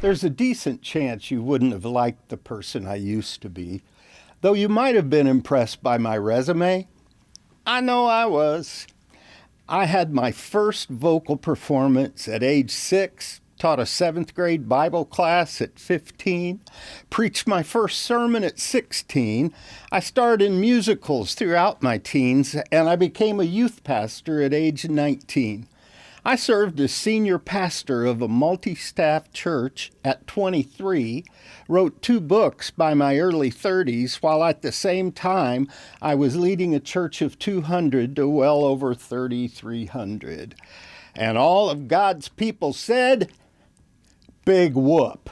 there's a decent chance you wouldn't have liked the person I used to be, though you might have been impressed by my resume. I know I was. I had my first vocal performance at age 6, taught a 7th grade Bible class at 15, preached my first sermon at 16. I starred in musicals throughout my teens, and I became a youth pastor at age 19. I served as senior pastor of a multi-staff church at 23, wrote 2 books by my early 30s, while at the same time I was leading a church of 200 to well over 3,300. And all of God's people said, big whoop.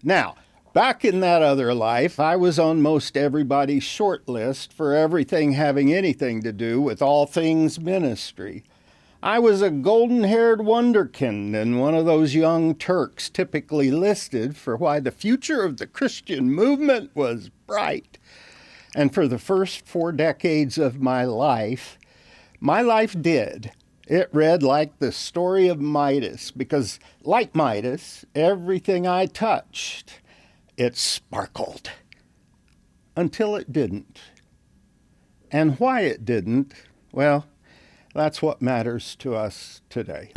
Now, back in that other life, I was on most everybody's short list for everything having anything to do with all things ministry. I was a golden-haired wonderkind and one of those young Turks typically listed for why the future of the Christian movement was bright. And for the first 4 decades of my life did. It read like the story of Midas, because like Midas, everything I touched, it sparkled. Until it didn't. And why it didn't, well, that's what matters to us today.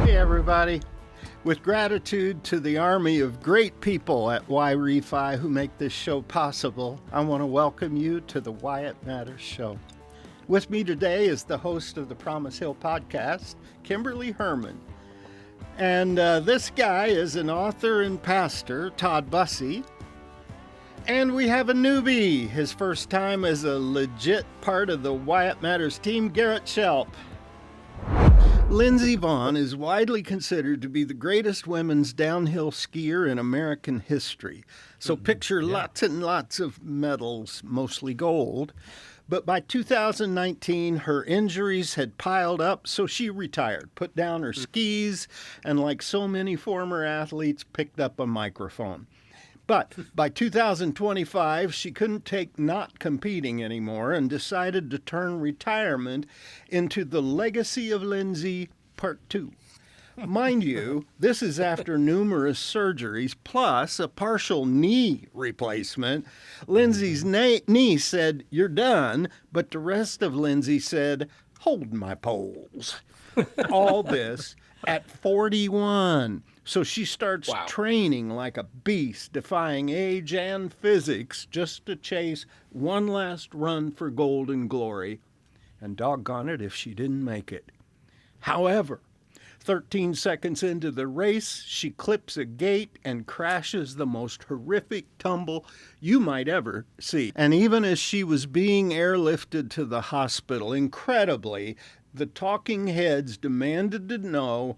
Hey everybody. With gratitude to the army of great people at Y-Refi who make this show possible, I want to welcome you to the Wyatt Matters show. With me today is the host of the Promise Hill podcast, Kimberly Herman. And this guy is an author and pastor, Todd Bussey. And we have a newbie, his first time as a legit part of the Wyatt Matters team, Garrett Shelp. Lindsey Vonn is widely considered to be the greatest women's downhill skier in American history. So picture lots and lots of medals, mostly gold. But by 2019, her injuries had piled up, so she retired, put down her skis, and like so many former athletes, picked up a microphone. But by 2025, she couldn't take not competing anymore and decided to turn retirement into the Legacy of Lindsey Part 2. Mind you, this is after numerous surgeries plus a partial knee replacement. Lindsey's knee said, "You're done," but the rest of Lindsey said, "Hold my poles." All this at 41. So she starts training like a beast, defying age and physics just to chase one last run for gold and glory. And doggone it if she didn't make it. However, 13 seconds into the race, she clips a gate and crashes the most horrific tumble you might ever see. And even as she was being airlifted to the hospital, incredibly, the talking heads demanded to know,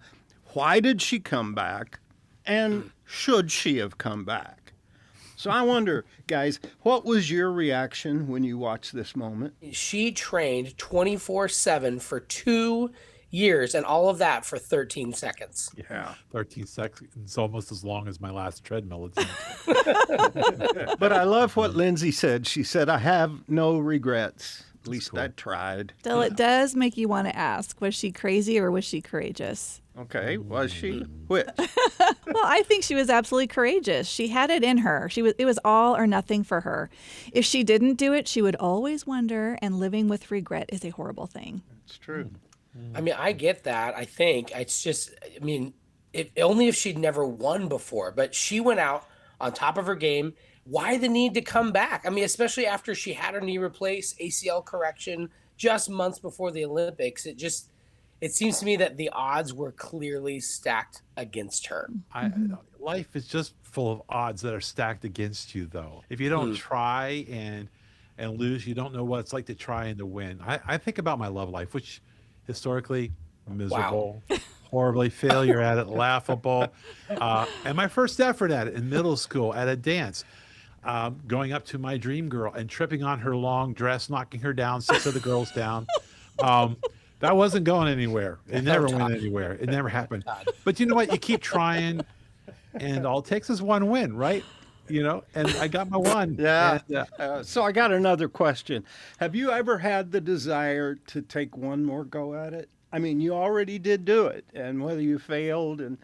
why did she come back, and should she have come back? So I wonder, guys, what was your reaction when you watched this moment? She trained 24/7 for 2 years, and all of that for 13 seconds. Yeah, 13 seconds, almost as long as my last treadmill. But I love what Lindsey said. She said, "I have no regrets. At least I tried." Still, it does make you want to ask, was she crazy or was she courageous? Okay, was she? Which? Well, I think she was absolutely courageous. She had it in her. It was all or nothing for her. If she didn't do it, she would always wonder, and living with regret is a horrible thing. It's true. I mean, I get that. I think it's just, only if she'd never won before, but she went out on top of her game. Why the need to come back? I mean, especially after she had her knee replaced, ACL correction, just months before the Olympics. It seems to me that the odds were clearly stacked against her. Life is just full of odds that are stacked against you, though. If you don't try and lose, you don't know what it's like to try and to win. I think about my love life, which historically miserable, horribly failure at it, laughable. And my first effort at it in middle school at a dance, going up to my dream girl and tripping on her long dress, knocking her down, 6 other girls down. That wasn't going anywhere. It never went anywhere. It never happened. But you know what? You keep trying, and all it takes is one win, right? and I got my one. Yeah. And, So I got another question. Have you ever had the desire to take one more go at it? I mean, you already did do it, and whether you failed and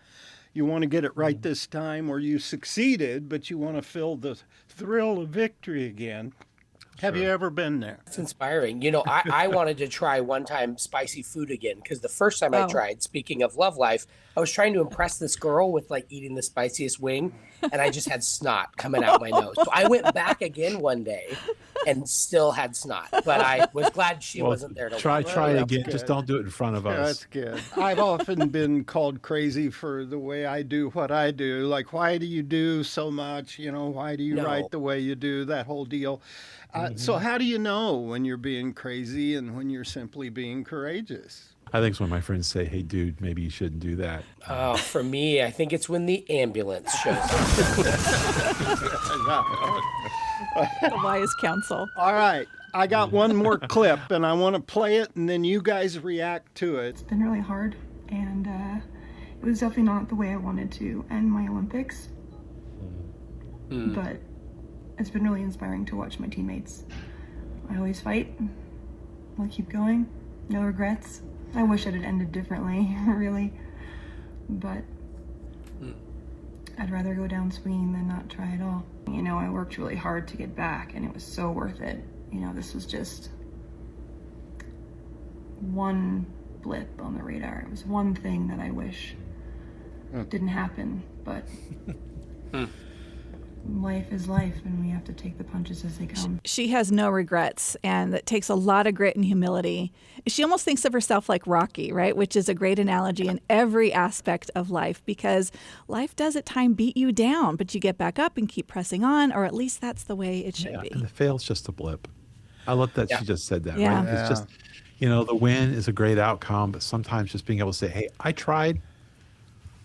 you want to get it right this time, or you succeeded, but you want to feel the thrill of victory again. Have you ever been there? It's inspiring. I wanted to try one time spicy food again because the first time I tried, speaking of love life, I was trying to impress this girl with like eating the spiciest wing, and I just had snot coming out my nose. So I went back again one day and still had snot, but I was glad she wasn't there to try watch. again. Just don't do it in front of us. That's good. I've often been called crazy for the way I do what I do. Like, why do you do so much? Why do you write the way you do? That whole deal. So how do you know when you're being crazy and when you're simply being courageous? I think it's when my friends say, "Hey, dude, maybe you shouldn't do that." Oh, for me, I think it's when the ambulance shows up. The wise counsel. All right. I got one more clip, and I want to play it, and then you guys react to it. It's been really hard, and it was definitely not the way I wanted to end my Olympics. But it's been really inspiring to watch my teammates. I always fight. I'll keep going. No regrets. I wish it had ended differently, really. But I'd rather go down swinging than not try at all. I worked really hard to get back, and it was so worth it. This was just one blip on the radar. It was one thing that I wish didn't happen, but life is life, and we have to take the punches as they come. She has no regrets, and it takes a lot of grit and humility. She almost thinks of herself like Rocky, right? Which is a great analogy in every aspect of life, because life does at times beat you down, but you get back up and keep pressing on, or at least that's the way it should be. And the fail's just a blip. I love that she just said that, Yeah. right? It's just, the win is a great outcome, but sometimes just being able to say, "Hey, I tried,"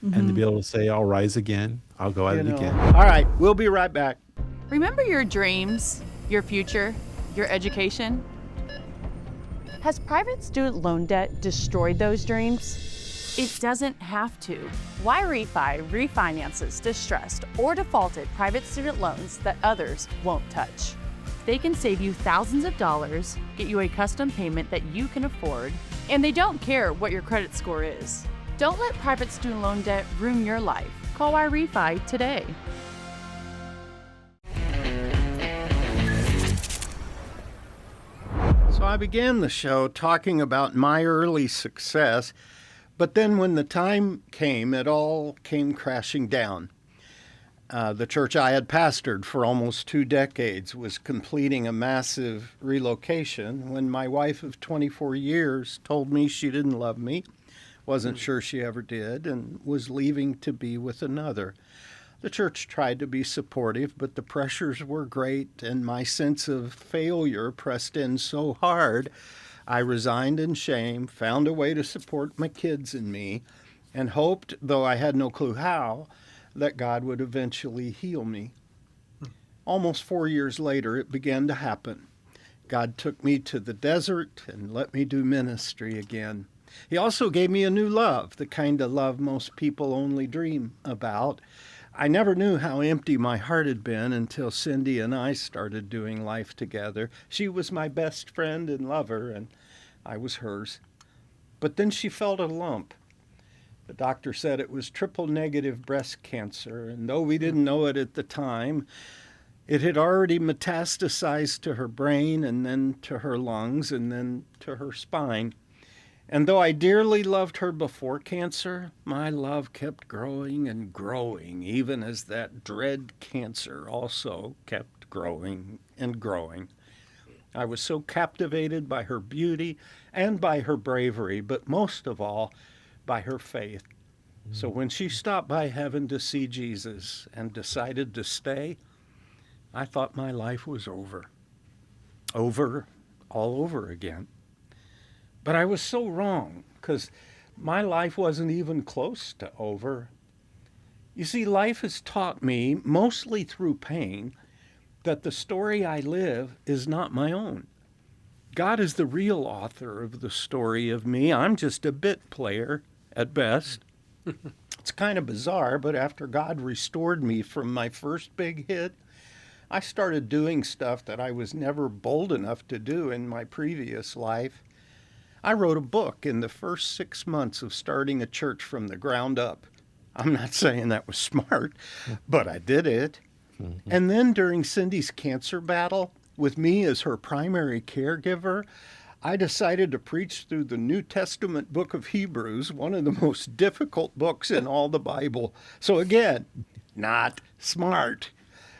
and to be able to say, "I'll rise again. I'll go at it again." All right. We'll be right back. Remember your dreams, your future, your education? Has private student loan debt destroyed those dreams? It doesn't have to. Why Refi refinances distressed or defaulted private student loans that others won't touch. They can save you thousands of dollars, get you a custom payment that you can afford, and they don't care what your credit score is. Don't let private student loan debt ruin your life. Call iRefi today. So I began the show talking about my early success, but then when the time came, it all came crashing down. The church I had pastored for almost 2 decades was completing a massive relocation when my wife of 24 years told me she didn't love me, wasn't sure she ever did, and was leaving to be with another. The church tried to be supportive, but the pressures were great, and my sense of failure pressed in so hard, I resigned in shame, found a way to support my kids and me, and hoped, though I had no clue how, that God would eventually heal me. Almost 4 years later, it began to happen. God took me to the desert and let me do ministry again. He also gave me a new love, the kind of love most people only dream about. I never knew how empty my heart had been until Cindy and I started doing life together. She was my best friend and lover, and I was hers. But then she felt a lump. The doctor said it was triple-negative breast cancer, and though we didn't know it at the time, it had already metastasized to her brain and then to her lungs and then to her spine. And though I dearly loved her before cancer, my love kept growing and growing, even as that dread cancer also kept growing and growing. I was so captivated by her beauty and by her bravery, but most of all, by her faith. So when she stopped by heaven to see Jesus and decided to stay, I thought my life was over. Over, all over again. But I was so wrong, because my life wasn't even close to over. You see, life has taught me, mostly through pain, that the story I live is not my own. God is the real author of the story of me. I'm just a bit player at best. It's kind of bizarre, but after God restored me from my first big hit, I started doing stuff that I was never bold enough to do in my previous life. I wrote a book in the first 6 months of starting a church from the ground up. I'm not saying that was smart, but I did it. And then during Cindy's cancer battle, with me as her primary caregiver, I decided to preach through the New Testament book of Hebrews, one of the most difficult books in all the Bible. So again, not smart.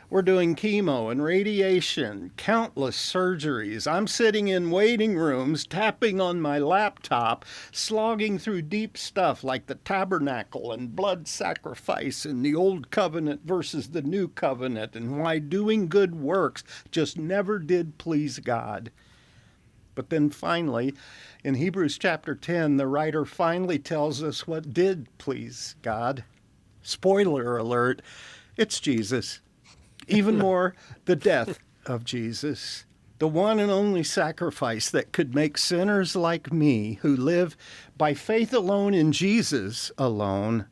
We're doing chemo and radiation, countless surgeries. I'm sitting in waiting rooms, tapping on my laptop, slogging through deep stuff like the tabernacle and blood sacrifice and the old covenant versus the new covenant and why doing good works just never did please God. But then finally, in Hebrews chapter 10, the writer finally tells us what did please God. Spoiler alert, it's Jesus. Even more, the death of Jesus, the one and only sacrifice that could make sinners like me who live by faith alone in Jesus alone.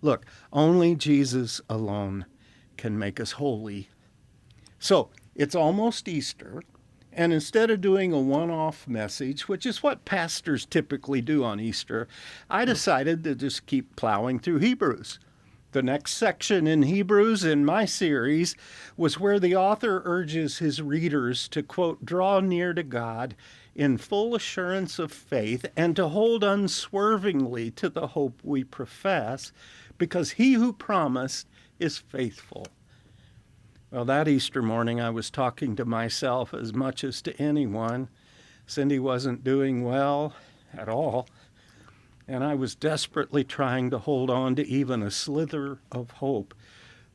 Look, only Jesus alone can make us holy. So it's almost Easter, and instead of doing a one-off message, which is what pastors typically do on Easter, I decided to just keep plowing through Hebrews. The next section in Hebrews in my series was where the author urges his readers to, quote, draw near to God in full assurance of faith and to hold unswervingly to the hope we profess, because he who promised is faithful. Well, that Easter morning I was talking to myself as much as to anyone. Cindy wasn't doing well at all. And I was desperately trying to hold on to even a slither of hope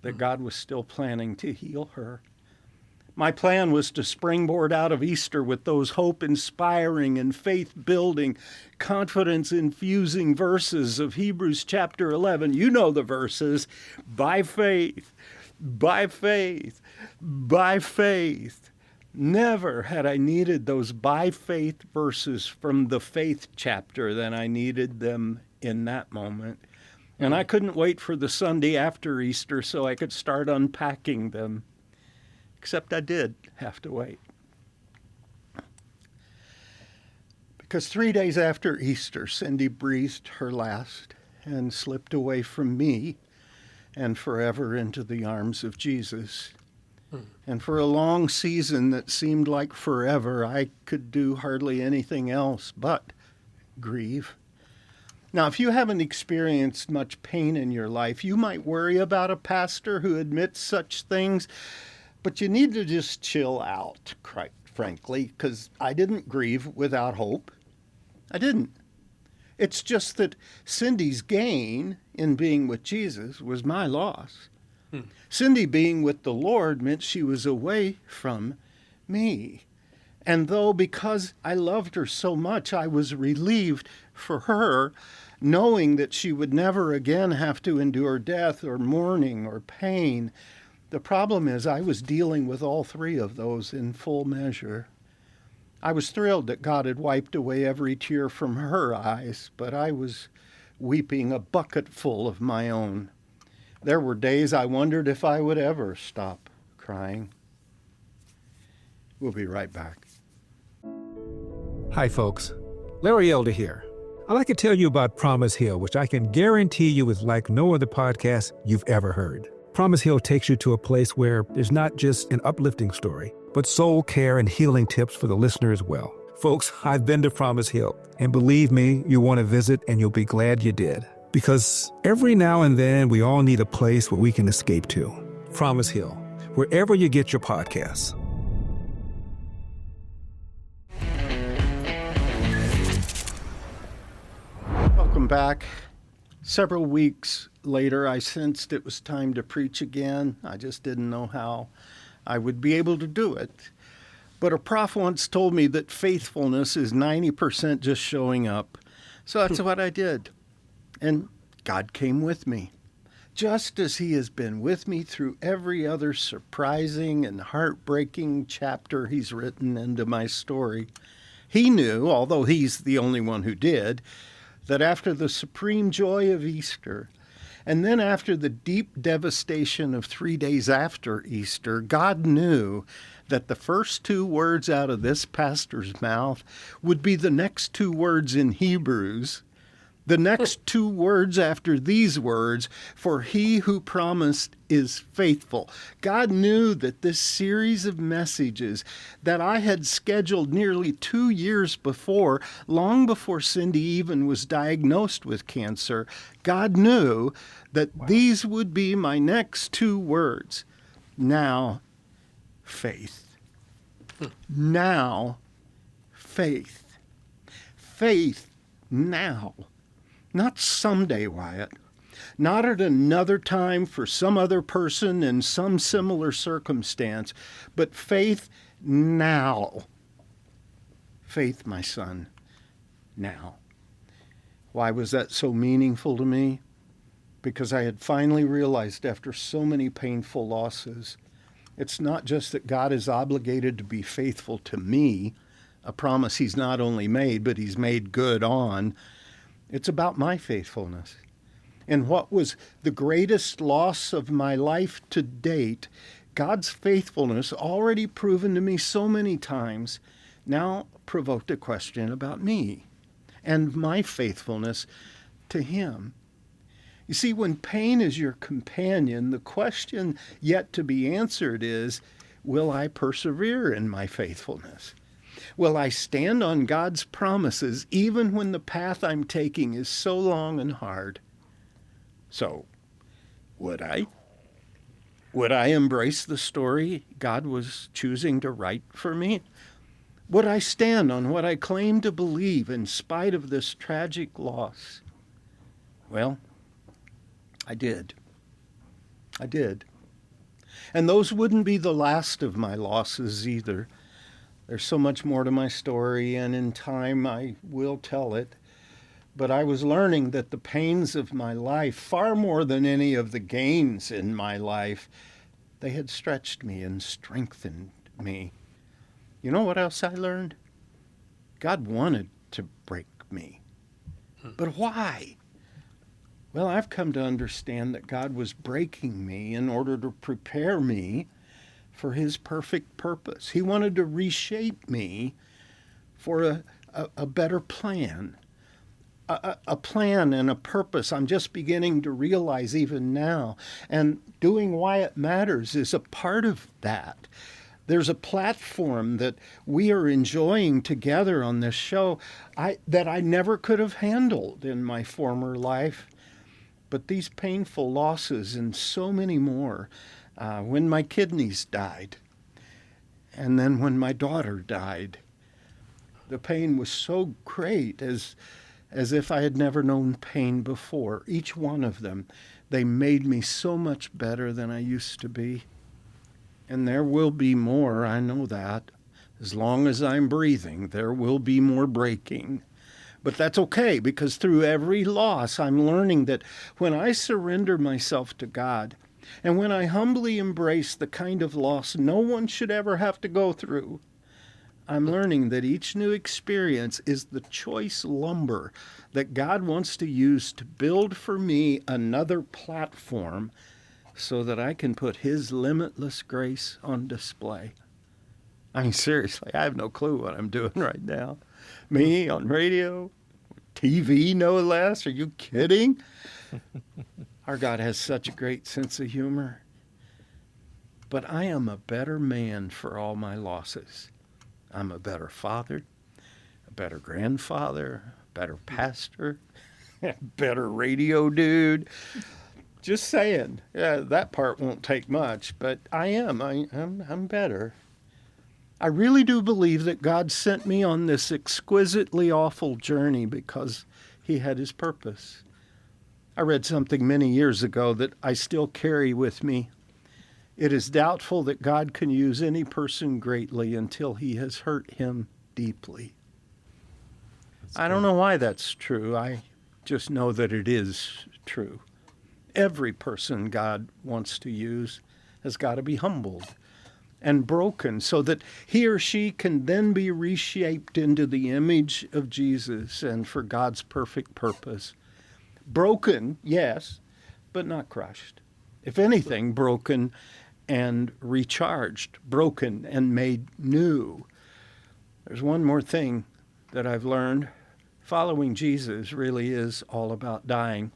that God was still planning to heal her. My plan was to springboard out of Easter with those hope-inspiring and faith-building, confidence-infusing verses of Hebrews chapter 11. You know the verses. By faith, by faith, by faith. Never had I needed those by faith verses from the faith chapter than I needed them in that moment. And I couldn't wait for the Sunday after Easter so I could start unpacking them. Except I did have to wait. Because 3 days after Easter, Cindy breathed her last and slipped away from me and forever into the arms of Jesus. And for a long season that seemed like forever, I could do hardly anything else but grieve. Now, if you haven't experienced much pain in your life, you might worry about a pastor who admits such things, but you need to just chill out, quite frankly, because I didn't grieve without hope. I didn't. It's just that Cindy's gain in being with Jesus was my loss. Cindy being with the Lord meant she was away from me. And though because I loved her so much, I was relieved for her, knowing that she would never again have to endure death or mourning or pain, the problem is I was dealing with all three of those in full measure. I was thrilled that God had wiped away every tear from her eyes, but I was weeping a bucket full of my own. There were days I wondered if I would ever stop crying. We'll be right back. Hi, folks. Larry Elder here. I'd like to tell you about Promise Hill, which I can guarantee you is like no other podcast you've ever heard. Promise Hill takes you to a place where there's not just an uplifting story, but soul care and healing tips for the listener as well. Folks, I've been to Promise Hill, and believe me, you want to visit and you'll be glad you did. Because every now and then, we all need a place where we can escape to. Promise Hill, wherever you get your podcasts. Welcome back. Several weeks later, I sensed it was time to preach again. I just didn't know how I would be able to do it. But a prof once told me that faithfulness is 90% just showing up. So that's what I did. And God came with me, just as he has been with me through every other surprising and heartbreaking chapter he's written into my story. He knew, although he's the only one who did, that after the supreme joy of Easter, and then after the deep devastation of 3 days after Easter, God knew that the first 2 words out of this pastor's mouth would be the next 2 words in Hebrews, the next 2 words after these words, for he who promised is faithful. God knew that this series of messages that I had scheduled nearly 2 years before, long before Cindy even was diagnosed with cancer, God knew that these would be my next 2 words. Now, faith. Now, faith. Faith now. Not someday, Wyatt. Not at another time for some other person in some similar circumstance, but faith now. Faith, my son, now. Why was that so meaningful to me? Because I had finally realized after so many painful losses, it's not just that God is obligated to be faithful to me, a promise he's not only made, but he's made good on. It's about my faithfulness. And what was the greatest loss of my life to date, God's faithfulness, already proven to me so many times, now provoked a question about me and my faithfulness to him. You see, when pain is your companion, the question yet to be answered is, will I persevere in my faithfulness? Will I stand on God's promises even when the path I'm taking is so long and hard? So, would I? Would I embrace the story God was choosing to write for me? Would I stand on what I claim to believe in spite of this tragic loss? Well, I did. I did. And those wouldn't be the last of my losses either. There's so much more to my story, and in time I will tell it. But I was learning that the pains of my life, far more than any of the gains in my life, they had stretched me and strengthened me. You know what else I learned? God wanted to break me. But why? Well, I've come to understand that God was breaking me in order to prepare me for his perfect purpose. He wanted to reshape me for a better plan, a plan and a purpose I'm just beginning to realize even now. And doing Wyatt Matters is a part of that. There's a platform that we are enjoying together on this show that I never could have handled in my former life. But these painful losses and so many more, when my kidneys died, and then when my daughter died, the pain was so great as if I had never known pain before. Each one of them, they made me so much better than I used to be. And there will be more, I know that. As long as I'm breathing, there will be more breaking. But that's okay, because through every loss, I'm learning that when I surrender myself to God, and when I humbly embrace the kind of loss no one should ever have to go through, I'm learning that each new experience is the choice lumber that God wants to use to build for me another platform so that I can put his limitless grace on display. I mean, seriously, I have no clue what I'm doing right now. Me on radio, TV no less. Are you kidding? Our God has such a great sense of humor. But I am a better man for all my losses. I'm a better father, a better grandfather, a better pastor, a better radio dude. Just saying. Yeah, that part won't take much, but I'm better. I really do believe that God sent me on this exquisitely awful journey because he had his purpose. I read something many years ago that I still carry with me. It is doubtful that God can use any person greatly until he has hurt him deeply. I don't know why that's true. I just know that it is true. Every person God wants to use has got to be humbled. and broken so that he or she can then be reshaped into the image of Jesus and for God's perfect purpose. Broken, yes, but not crushed. If anything, broken and recharged, broken and made new. There's one more thing that I've learned. Following Jesus really is all about dying.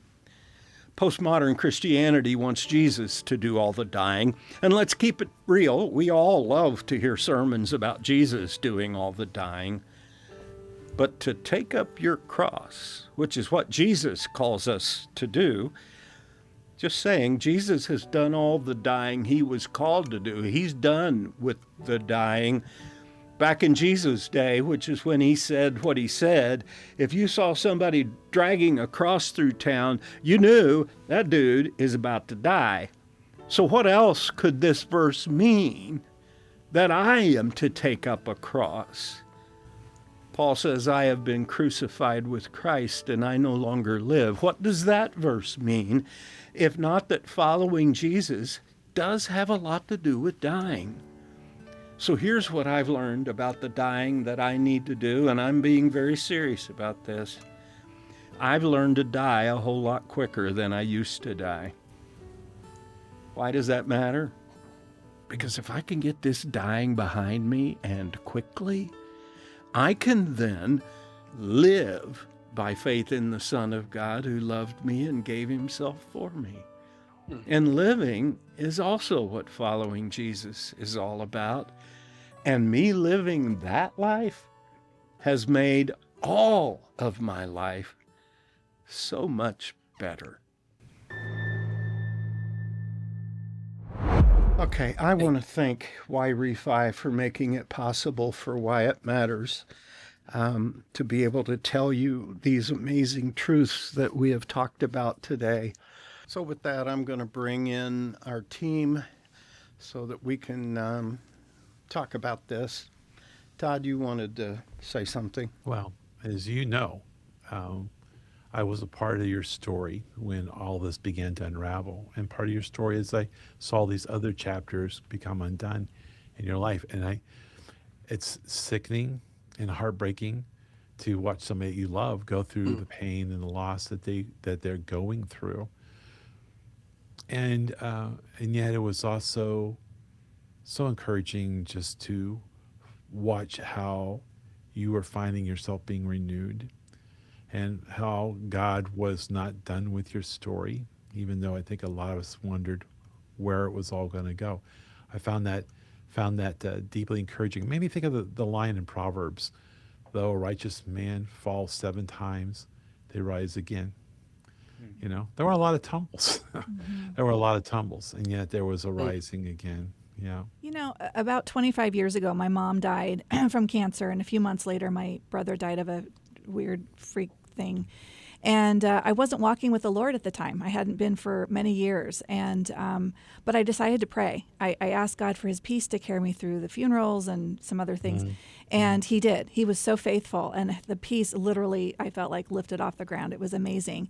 Postmodern Christianity wants Jesus to do all the dying. And let's keep it real. We all love to hear sermons about Jesus doing all the dying. But to take up your cross, which is what Jesus calls us to do, just saying, Jesus has done all the dying he was called to do. He's done with the dying. Back in Jesus' day, which is when he said what he said, if you saw somebody dragging a cross through town, you knew that dude is about to die. So what else could this verse mean? That I am to take up a cross. Paul says, I have been crucified with Christ and I no longer live. What does that verse mean? If not that following Jesus does have a lot to do with dying. So here's what I've learned about the dying that I need to do, and I'm being very serious about this. I've learned to die a whole lot quicker than I used to die. Why does that matter? Because if I can get this dying behind me and quickly, I can then live by faith in the Son of God who loved me and gave himself for me. And living is also what following Jesus is all about. And me living that life has made all of my life so much better. Okay, I want to thank Y-Refi for making it possible for Wyatt Matters to be able to tell you these amazing truths that we have talked about today. So with that, I'm going to bring in our team so that we can talk about this. Todd, you wanted to say something? Well, as you know, I was a part of your story when all this began to unravel. And part of your story is I saw these other chapters become undone in your life. And it's sickening and heartbreaking to watch somebody you love go through the pain and the loss that they're going through. And yet it was also so encouraging just to watch how you were finding yourself being renewed and how God was not done with your story, even though I think a lot of us wondered where it was all going to go. I found that deeply encouraging. It made me think of the line in Proverbs, though a righteous man falls 7 times, they rise again. You know, there were a lot of tumbles. There were a lot of tumbles, and yet there was a rising again. Yeah. You know, about 25 years ago, my mom died from cancer, and a few months later, my brother died of a weird freak thing. And I wasn't walking with the Lord at the time. I hadn't been for many years. And but I decided to pray. I asked God for his peace to carry me through the funerals and some other things. And he did. He was so faithful. And the peace literally, I felt like, lifted off the ground. It was amazing.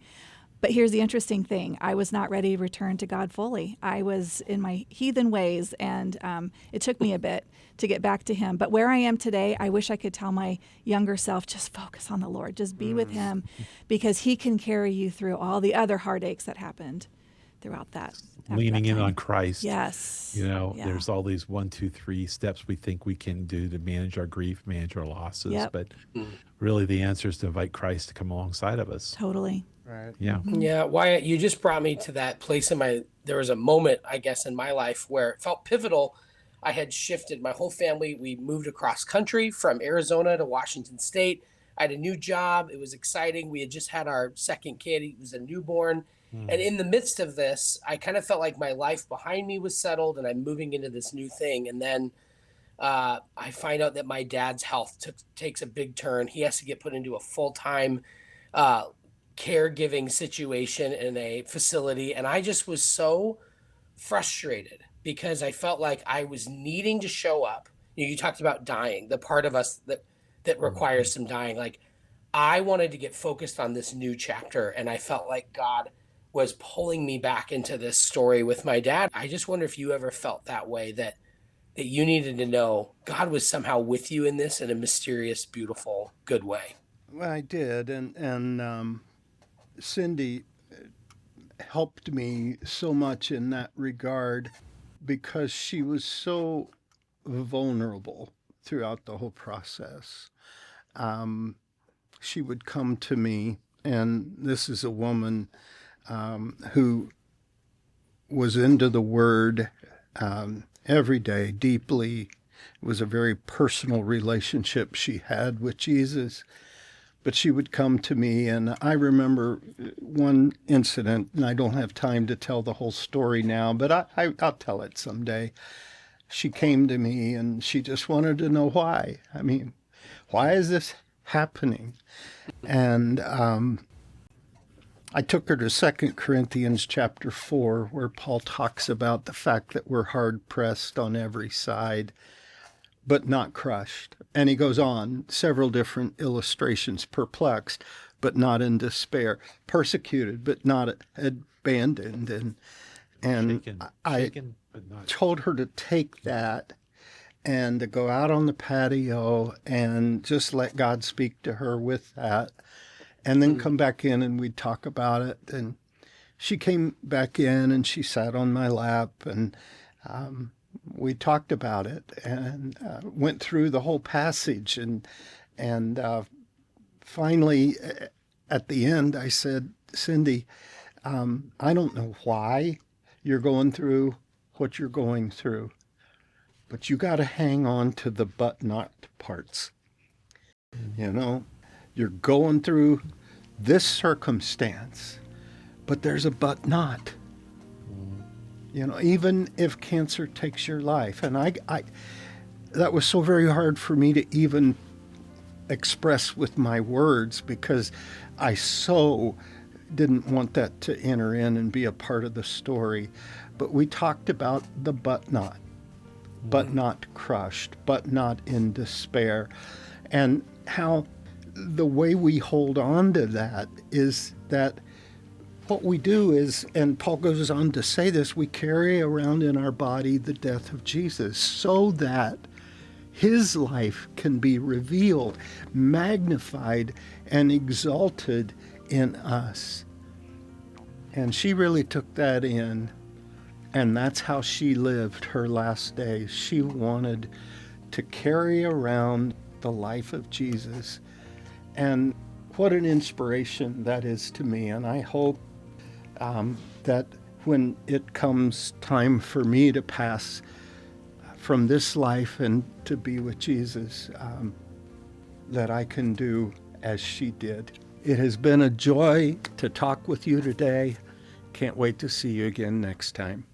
But here's the interesting thing. I was not ready to return to God fully. I was in my heathen ways, and it took me a bit to get back to him. But where I am today, I wish I could tell my younger self, just focus on the Lord. Just be with him, because he can carry you through all the other heartaches that happened throughout that. Leaning in on Christ. Yes. You know, there's all these 1, 2, 3 steps we think we can do to manage our grief, manage our losses. Yep. But really the answer is to invite Christ to come alongside of us. Totally. Right. Yeah. Yeah, Wyatt, you just brought me to that place there was a moment, I guess, in my life where it felt pivotal. I had shifted my whole family. We moved across country from Arizona to Washington State. I had a new job. It was exciting. We had just had our second kid. He was a newborn. And in the midst of this, I kind of felt like my life behind me was settled and I'm moving into this new thing. And then I find out that my dad's health takes a big turn. He has to get put into a full-time caregiving situation in a facility. And I just was so frustrated because I felt like I was needing to show up. You talked about dying, the part of us that requires some dying. Like, I wanted to get focused on this new chapter, and I felt like God was pulling me back into this story with my dad. I just wonder if you ever felt that way, that that you needed to know God was somehow with you in this in a mysterious, beautiful, good way? Well, I did, and Cindy helped me so much in that regard because she was so vulnerable throughout the whole process. She would come to me, and this is a woman who was into the Word every day deeply. It was a very personal relationship she had with Jesus. But she would come to me, and I remember one incident, and I don't have time to tell the whole story now, but I'll tell it someday. She came to me, and she just wanted to know why. I mean, why is this happening? And I took her to 2 Corinthians chapter 4, where Paul talks about the fact that we're hard-pressed on every side, but not crushed. And he goes on, several different illustrations, perplexed, but not in despair, persecuted, but not abandoned. And shaken, but not. told her to take that and to go out on the patio and just let God speak to her with that, and then come back in and we'd talk about it. And she came back in and she sat on my lap, and we talked about it and went through the whole passage. And finally, at the end, I said, Cindy, I don't know why you're going through what you're going through, but you got to hang on to the but not parts. You know, you're going through this circumstance, but there's a but not. You know, even if cancer takes your life. And I that was so very hard for me to even express with my words, because I so didn't want that to enter in and be a part of the story. But we talked about the but not crushed, but not in despair, and how the way we hold on to that is that what we do is, and Paul goes on to say this, we carry around in our body the death of Jesus so that his life can be revealed, magnified, and exalted in us. And she really took that in, and that's how she lived her last days. She wanted to carry around the life of Jesus. And what an inspiration that is to me. And I hope that when it comes time for me to pass from this life and to be with Jesus, that I can do as she did. It has been a joy to talk with you today. Can't wait to see you again next time.